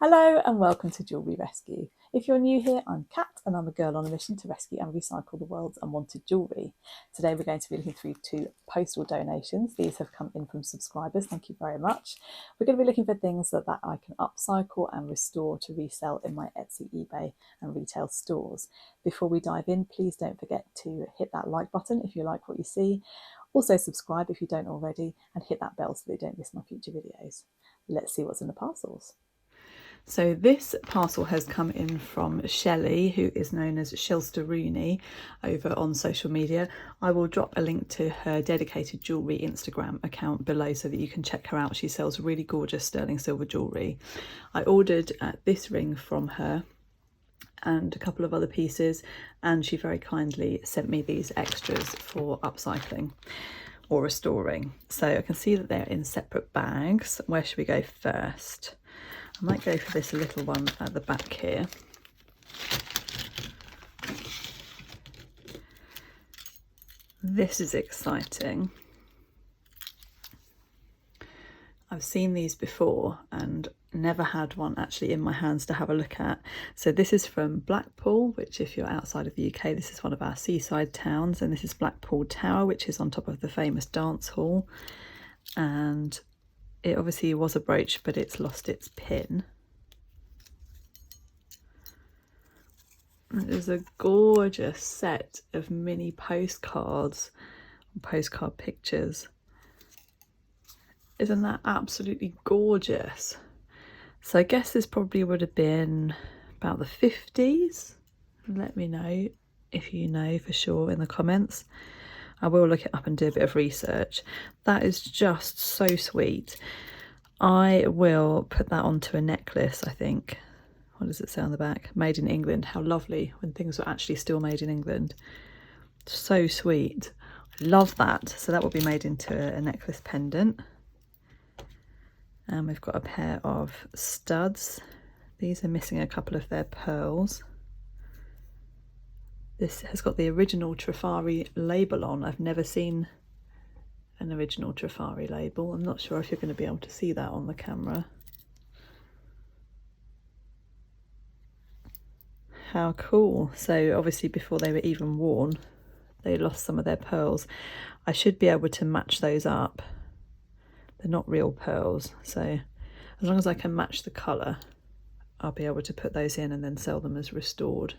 Hello and welcome to Jewellery Rescue. If you're new here, I'm Kat and I'm a girl on a mission to rescue and recycle the world's unwanted jewellery. Today we're going to be looking through 2 postal donations. These have come in from subscribers, thank you very much. We're going to be looking for things that I can upcycle and restore to resell in my Etsy, eBay and retail stores. Before we dive in, please don't forget to hit that like button if you like what you see. Also subscribe if you don't already and hit that bell so that you don't miss my future videos. Let's see what's in the parcels. So this parcel has come in from Shelley, who is known as Shelster Rooney over on social media. I will drop a link to her dedicated jewellery Instagram account below so that you can check her out. She sells really gorgeous sterling silver jewellery. I ordered this ring from her and a couple of other pieces, and she very kindly sent me these extras for upcycling or restoring. So I can see that they're in separate bags. Where should we go first? I might go for this little one at the back here. This is exciting. I've seen these before and never had one actually in my hands to have a look at. So this is from Blackpool, which if you're outside of the UK, this is one of our seaside towns, and this is Blackpool Tower, which is on top of the famous dance hall. And it obviously was a brooch, but it's lost its pin. There's a gorgeous set of mini postcards, postcard pictures. Isn't that absolutely gorgeous? So I guess this probably would have been about the 50s. Let me know if you know for sure in the comments. I will look it up and do a bit of research. That is just so sweet. I will put that onto a necklace, I think. What does it say on the back? Made in England. How lovely when things were actually still made in England. So sweet. I love that. So that will be made into a necklace pendant. And we've got a pair of studs. These are missing a couple of their pearls. This has got the original Trifari label on. I've never seen an original Trifari label. I'm not sure if you're going to be able to see that on the camera. How cool. So obviously before they were even worn, they lost some of their pearls. I should be able to match those up. They're not real pearls, so as long as I can match the colour, I'll be able to put those in and then sell them as restored.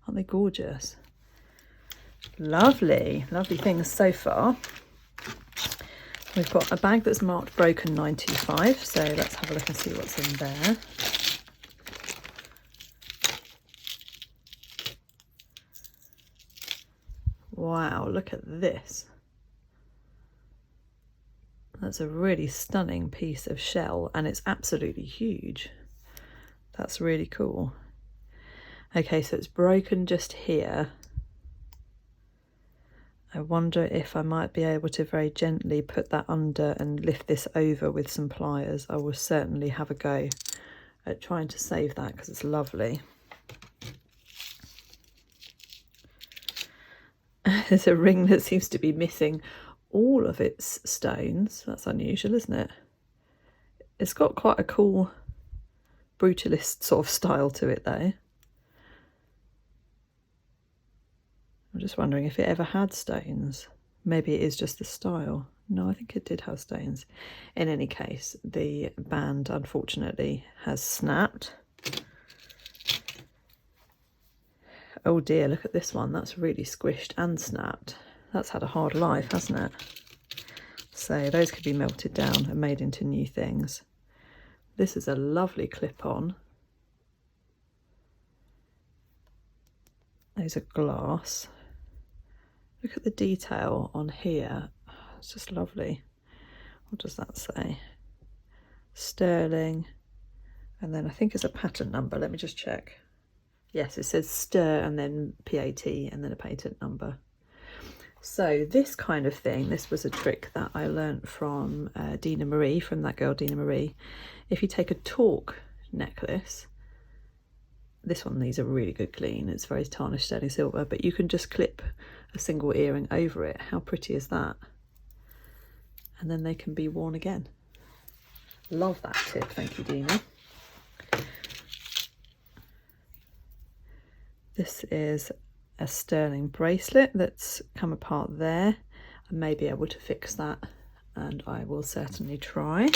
Aren't they gorgeous? Lovely, lovely things so far. We've got a bag that's marked broken 925, so let's have a look and see what's in there. Wow, look at this. That's a really stunning piece of shell and it's absolutely huge. That's really cool. Okay, so it's broken just here. I wonder if I might be able to very gently put that under and lift this over with some pliers. I will certainly have a go at trying to save that because it's lovely. There's a ring that seems to be missing all of its stones. That's unusual, isn't it? It's got quite a cool brutalist sort of style to it though. I'm just wondering if it ever had stones. Maybe it is just the style. No, I think it did have stones. In any case, the band unfortunately has snapped. Oh dear, look at this one. That's really squished and snapped. That's had a hard life, hasn't it? So those could be melted down and made into new things. This is a lovely clip-on. Those are glass. Look at the detail on here. It's just lovely. What does that say? Sterling. And then I think it's a patent number. Let me just check. Yes, it says Stir and then PAT and then a patent number. So this kind of thing, this was a trick that I learnt from Dina Marie, from that girl Dina Marie. If you take a torque necklace, this one needs a really good clean. It's very tarnished sterling silver, but you can just clip a single earring over it. How pretty is that? And then they can be worn again. Love that tip, thank you, Dina. This is a sterling bracelet that's come apart there. I may be able to fix that, and I will certainly try.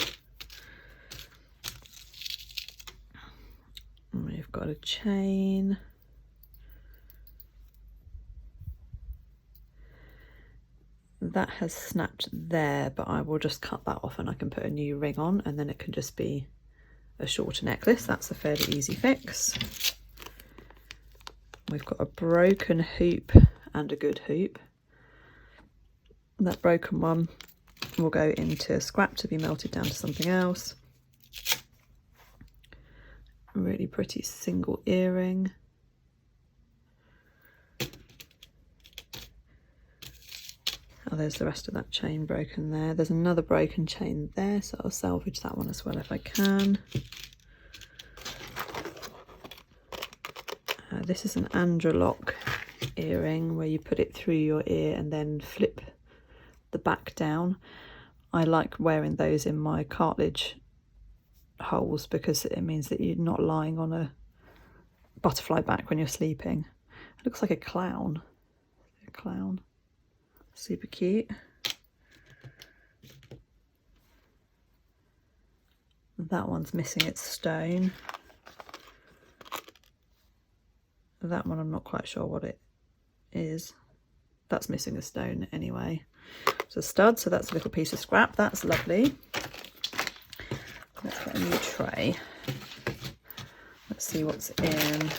And we've got a chain. That has snapped there, but I will just cut that off and I can put a new ring on, and then it can just be a shorter necklace. That's a fairly easy fix. We've got a broken hoop and a good hoop. That broken one will go into scrap to be melted down to something else. A really pretty single earring. Oh, there's the rest of that chain broken there. There's another broken chain there, so I'll salvage that one as well if I can. This is an Androlock earring where you put it through your ear and then flip the back down. I like wearing those in my cartilage holes because it means that you're not lying on a butterfly back when you're sleeping. It looks like a clown. A clown. Super cute. That one's missing its stone. That one I'm not quite sure what it is. That's missing a stone anyway. It's a stud, so that's a little piece of scrap. That's lovely. Let's get a new tray. Let's see what's in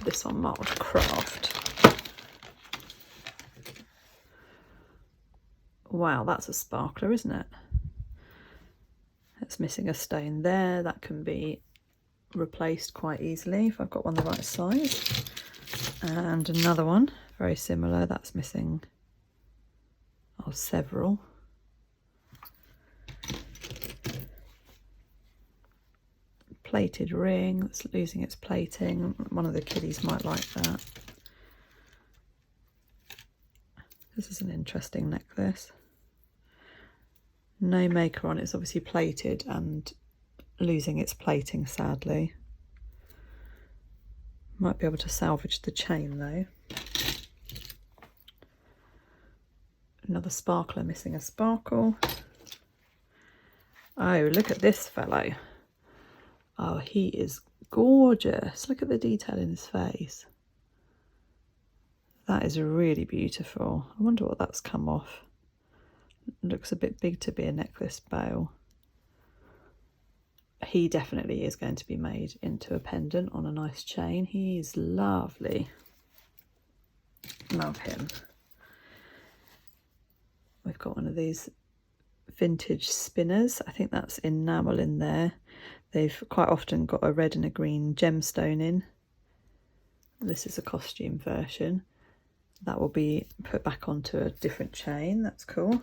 this one marked craft. Wow, that's a sparkler, isn't it? It's missing a stone there. That can be replaced quite easily if I've got one the right size. And another one, very similar, that's missing several. Plated ring, that's losing its plating. One of the kiddies might like that. This is an interesting necklace. No maker on it, it's obviously plated and losing its plating sadly. Might be able to salvage the chain though. Another sparkler missing a sparkle. Oh, look at this fellow. Oh, he is gorgeous. Look at the detail in his face. That is really beautiful. I wonder what that's come off. It looks a bit big to be a necklace bow. He definitely is going to be made into a pendant on a nice chain. He's lovely. Love him. We've got one of these vintage spinners. I think that's enamel in there. They've quite often got a red and a green gemstone in. This is a costume version. That will be put back onto a different chain. That's cool.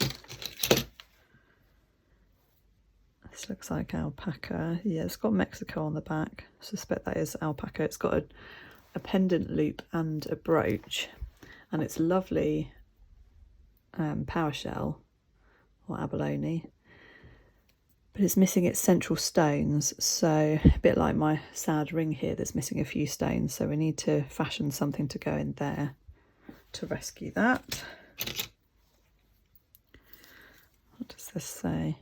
This looks like alpaca. Yeah, it's got Mexico on the back. I suspect that is alpaca. It's got a pendant loop and a brooch. And it's lovely power shell or abalone. But it's missing its central stones. So a bit like my sad ring here that's missing a few stones. So we need to fashion something to go in there to rescue that. What does this say?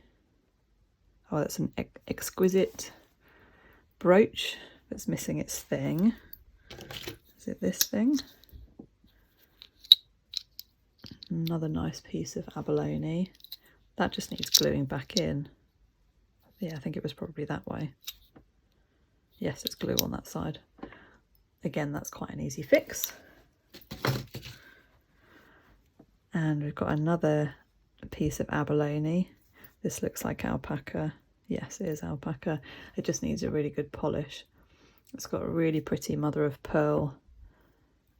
Oh, that's an exquisite brooch that's missing its thing. Is it this thing? Another nice piece of abalone. That just needs gluing back in. Yeah, I think it was probably that way. Yes, it's glue on that side. Again, that's quite an easy fix. And we've got another piece of abalone. This looks like alpaca. Yes, it is alpaca. It just needs a really good polish. It's got a really pretty mother of pearl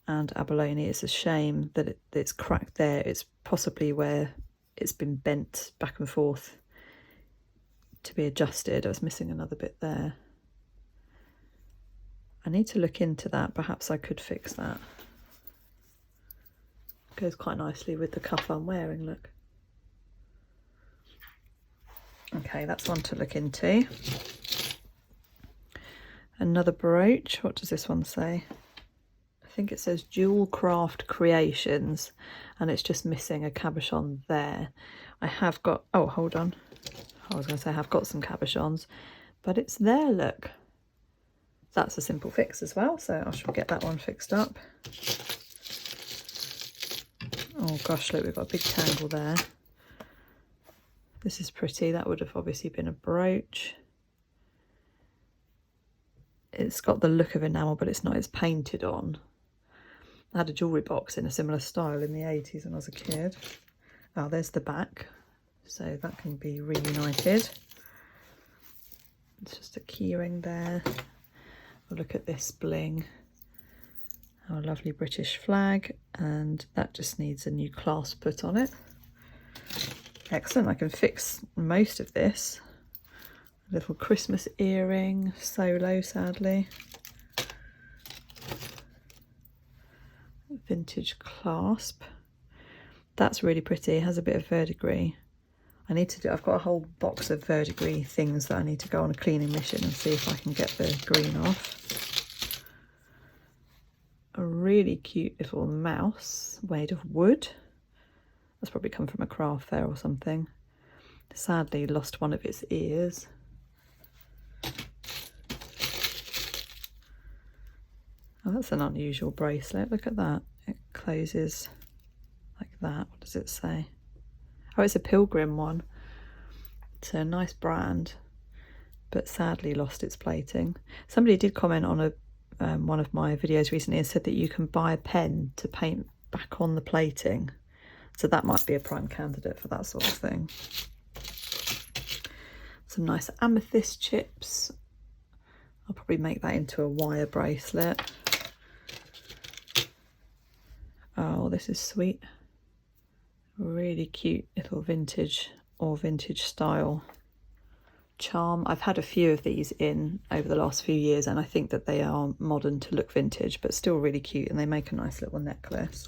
and abalone. It's a shame that it's cracked there. It's possibly where it's been bent back and forth to be adjusted. I was missing another bit there. I need to look into that. Perhaps I could fix that. Goes quite nicely with the cuff I'm wearing, look. Okay, that's one to look into. Another brooch. What does this one say? think it says Jewel Craft Creations, and it's just missing a cabochon there. I have got, oh, hold on. I was going to say I have got some cabochons, but it's there, look. That's a simple fix as well, so I shall get that one fixed up. Oh gosh, look, we've got a big tangle there. This is pretty. That would have obviously been a brooch. It's got the look of enamel, but it's not. It's painted on. I had a jewellery box in a similar style in the 80s when I was a kid. Oh, there's the back. So that can be reunited. It's just a keyring there. Oh, look at this bling. Our lovely British flag. And that just needs a new clasp put on it. Excellent, I can fix most of this. A little Christmas earring, solo sadly. Vintage clasp. That's really pretty, it has a bit of verdigris. I need to do, I've got a whole box of verdigris things that I need to go on a cleaning mission and see if I can get the green off. A really cute little mouse made of wood. That's probably come from a craft fair or something. Sadly lost one of its ears. Oh, that's an unusual bracelet. Look at that. It closes like that. What does it say? Oh, it's a Pilgrim one. It's a nice brand, but sadly lost its plating. Somebody did comment on one of my videos recently and said that you can buy a pen to paint back on the plating. So that might be a prime candidate for that sort of thing. Some nice amethyst chips. I'll probably make that into a wire bracelet. Oh, this is sweet. Really cute little vintage or vintage style charm. I've had a few of these in over the last few years, and I think that they are modern to look vintage, but still really cute, and they make a nice little necklace.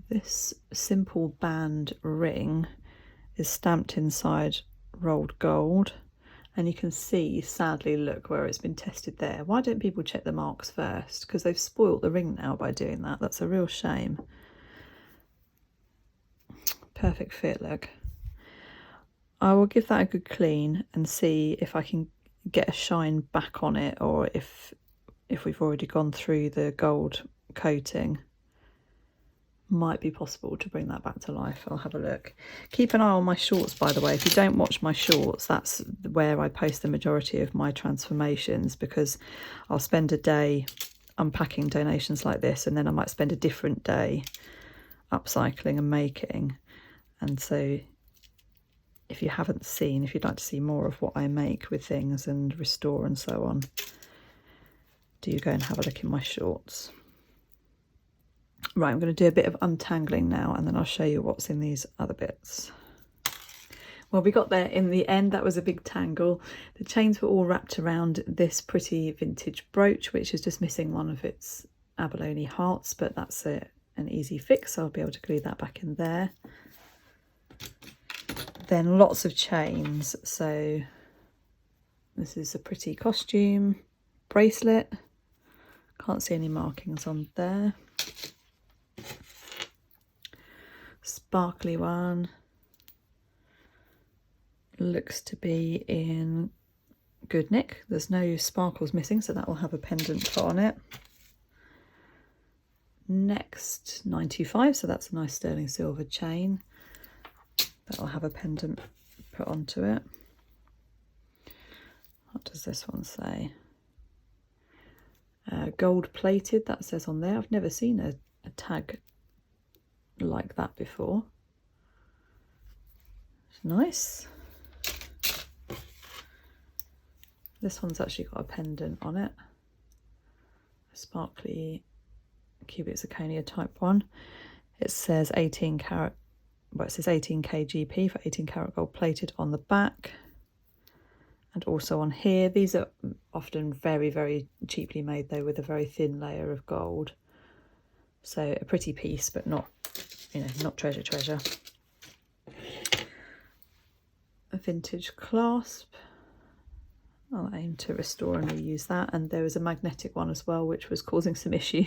This simple band ring is stamped inside rolled gold, and you can see, sadly, look where it's been tested there. Why don't people check the marks first? Because they've spoilt the ring now by doing that. That's a real shame. Perfect fit, look. I will give that a good clean and see if I can get a shine back on it, or if we've already gone through the gold coating. Might be possible to bring that back to life. I'll have a look. Keep an eye on my shorts, by the way. If you don't watch my shorts, that's where I post the majority of my transformations, because I'll spend a day unpacking donations like this, and then I might spend a different day upcycling and making. And so if you haven't seen, if you'd like to see more of what I make with things and restore and so on, do go and have a look in my shorts. Right, I'm going to do a bit of untangling now, and then I'll show you what's in these other bits. Well, we got there in the end. That was a big tangle. The chains were all wrapped around this pretty vintage brooch, which is just missing one of its abalone hearts, but that's an easy fix, so I'll be able to glue that back in there. Then lots of chains. So this is a pretty costume bracelet. Can't see any markings on there. Sparkly one. Looks to be in good nick. There's no sparkles missing, so that will have a pendant put on it. Next, 925, so that's a nice sterling silver chain. That'll have a pendant put onto it. What does this one say? Gold plated, that says on there. I've never seen a tag like that before. It's nice. This one's actually got a pendant on it. A sparkly cubic zirconia type one. It says 18 carat, well, it says 18 kgp for 18 karat gold plated on the back. And also on here. These are often very, very cheaply made though, with a very thin layer of gold. So a pretty piece, but not you know, not treasure. A vintage clasp. I'll aim to restore and reuse that. And there was a magnetic one as well, which was causing some issue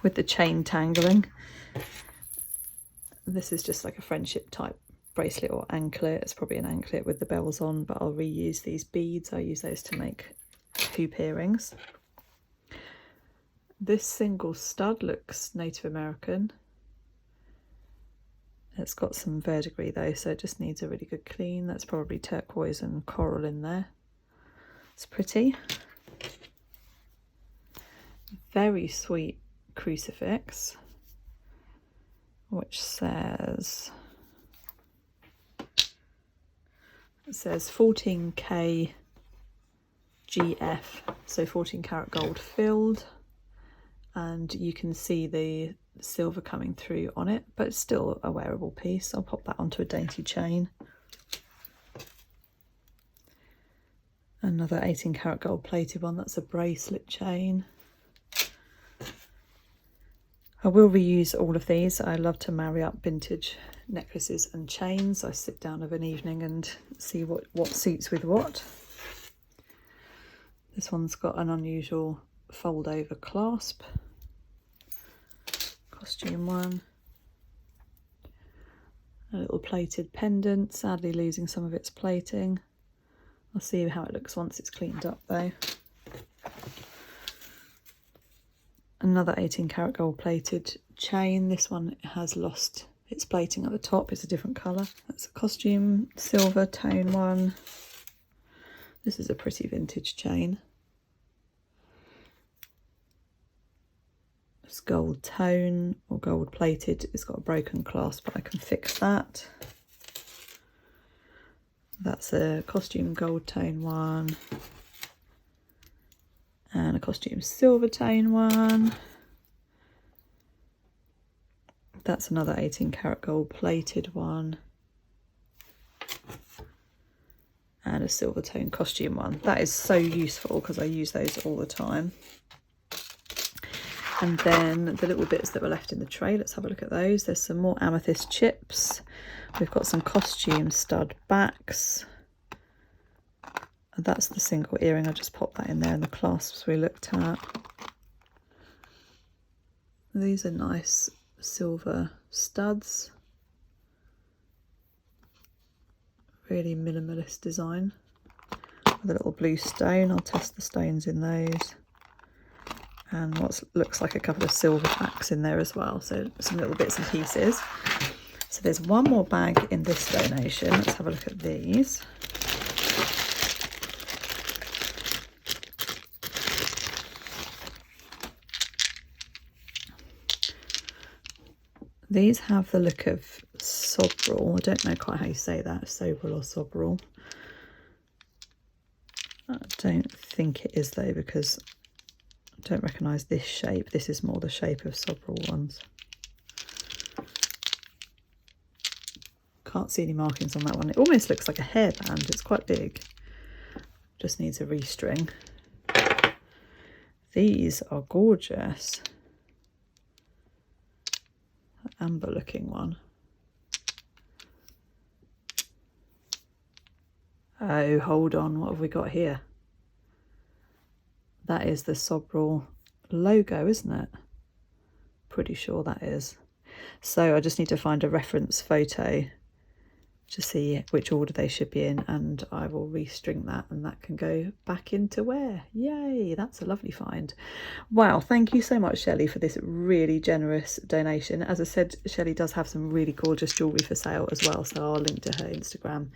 with the chain tangling. This is just like a friendship type bracelet or anklet. It's probably an anklet with the bells on, but I'll reuse these beads. I use those to make hoop earrings. This single stud looks Native American. It's got some verdigris though, so it just needs a really good clean. That's probably turquoise and coral in there. It's pretty. Very sweet crucifix, which says, it says 14K GF, so 14 karat gold filled, and you can see the silver coming through on it, but it's still a wearable piece. I'll pop that onto a dainty chain. Another 18 karat gold plated one, that's a bracelet chain. I will reuse all of these. I love to marry up vintage necklaces and chains. I sit down of an evening and see what suits with what. This one's got an unusual fold over clasp. Costume one. A little plated pendant, sadly losing some of its plating. I'll see how it looks once it's cleaned up though. Another 18 karat gold plated chain. This one has lost its plating at the top. It's a different colour. That's a costume silver tone one. This is a pretty vintage chain. It's gold tone or gold plated. It's got a broken clasp, but I can fix that. That's a costume gold tone one. And a costume silver tone one. That's another 18 karat gold plated one. And a silver tone costume one. That is so useful because I use those all the time. And then the little bits that were left in the tray, let's have a look at those. There's some more amethyst chips. We've got some costume stud backs. That's the single earring. I just popped that in there, and the clasps we looked at. These are nice silver studs. Really minimalist design. With a little blue stone. I'll test the stones in those. And what looks like a couple of silver backs in there as well. So some little bits and pieces. So there's one more bag in this donation. Let's have a look at these. These have the look of Sobril. I don't know quite how you say that, Sobril or Sobril. I don't think it is though, because I don't recognise this shape. This is more the shape of Sobril ones. Can't see any markings on that one. It almost looks like a hairband. It's quite big. Just needs a restring. These are gorgeous. Amber looking one. Oh, hold on, what have we got here? That is the Sobril logo, isn't it? Pretty sure that is. So I just need to find a reference photo to see which order they should be in, and I will restring that, and that can go back into wear. Yay, that's a lovely find. Wow, thank you so much, Shelley, for this really generous donation. As I said, Shelley does have some really gorgeous jewellery for sale as well, so I'll link to her Instagram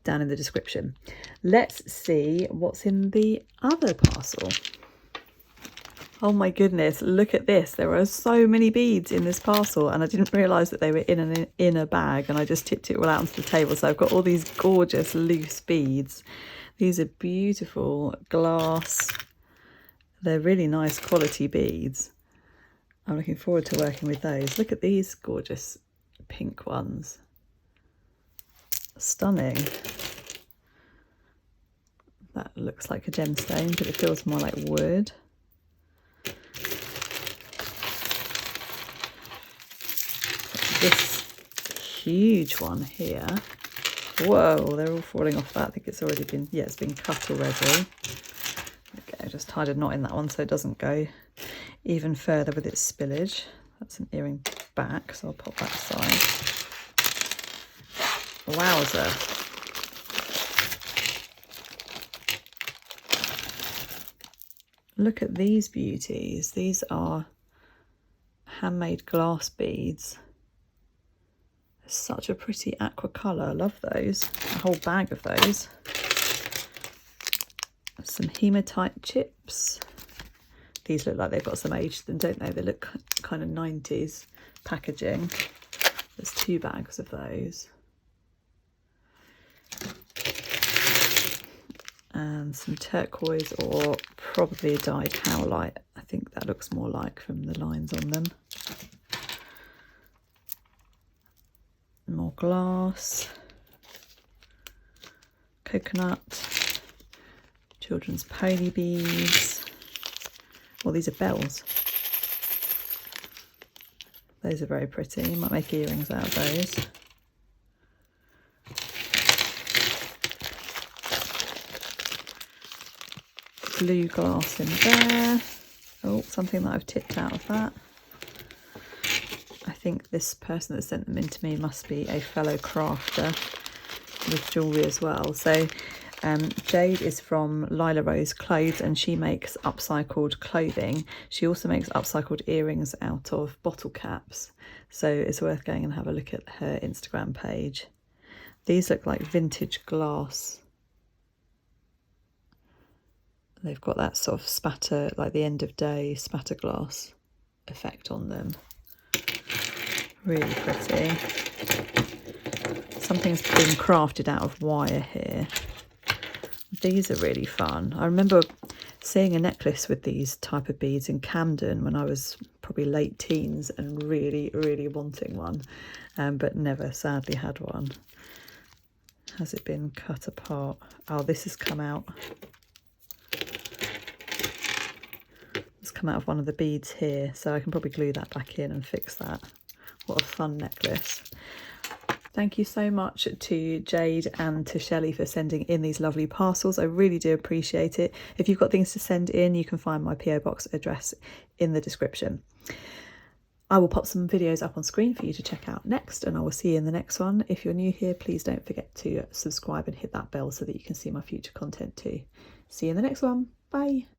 down in the description. Let's see what's in the other parcel. Oh my goodness, look at this. There are so many beads in this parcel, and I didn't realise that they were in a bag, and I just tipped it all out onto the table. So I've got all these gorgeous loose beads. These are beautiful glass. They're really nice quality beads. I'm looking forward to working with those. Look at these gorgeous pink ones. Stunning. That looks like a gemstone, but it feels more like wood. This huge one here. Whoa, they're all falling off that. I think it's already been, yeah, it's been cut already. Okay, just tied a knot in that one so it doesn't go even further with its spillage. That's an earring back, so I'll pop that aside. Wowzer. Look at these beauties. These are handmade glass beads. Such a pretty aqua colour. I love those. A whole bag of those. Some hematite chips. These look like they've got some age to them, don't they? They look kind of 90s packaging. There's 2 bags of those. And some turquoise, or probably a dyed howlite. I think that looks more like from the lines on them. More glass. Coconut. Children's pony beads. Well, these are bells. Those are very pretty. You might make earrings out of those. Blue glass in there. Oh, something that I've tipped out of that. I think this person that sent them in to me must be a fellow crafter with jewellery as well. So Jade is from Lila Rose Clothes, and she makes upcycled clothing. She also makes upcycled earrings out of bottle caps. So it's worth going and have a look at her Instagram page. These look like vintage glass. They've got that sort of spatter, like the end of day spatter glass effect on them. Really pretty. Something's been crafted out of wire here. These are really fun. I remember seeing a necklace with these type of beads in Camden when I was probably late teens and really, really wanting one, but never sadly had one. Has it been cut apart? Oh, this has come out. It's come out of one of the beads here, so I can probably glue that back in and fix that. What a fun necklace. Thank you so much to Jade and to Shelley for sending in these lovely parcels. I really do appreciate it. If you've got things to send in, you can find my PO box address in the description. I will pop some videos up on screen for you to check out next, and I will see you in the next one. If you're new here, please don't forget to subscribe and hit that bell so that you can see my future content too. See you in the next one. Bye.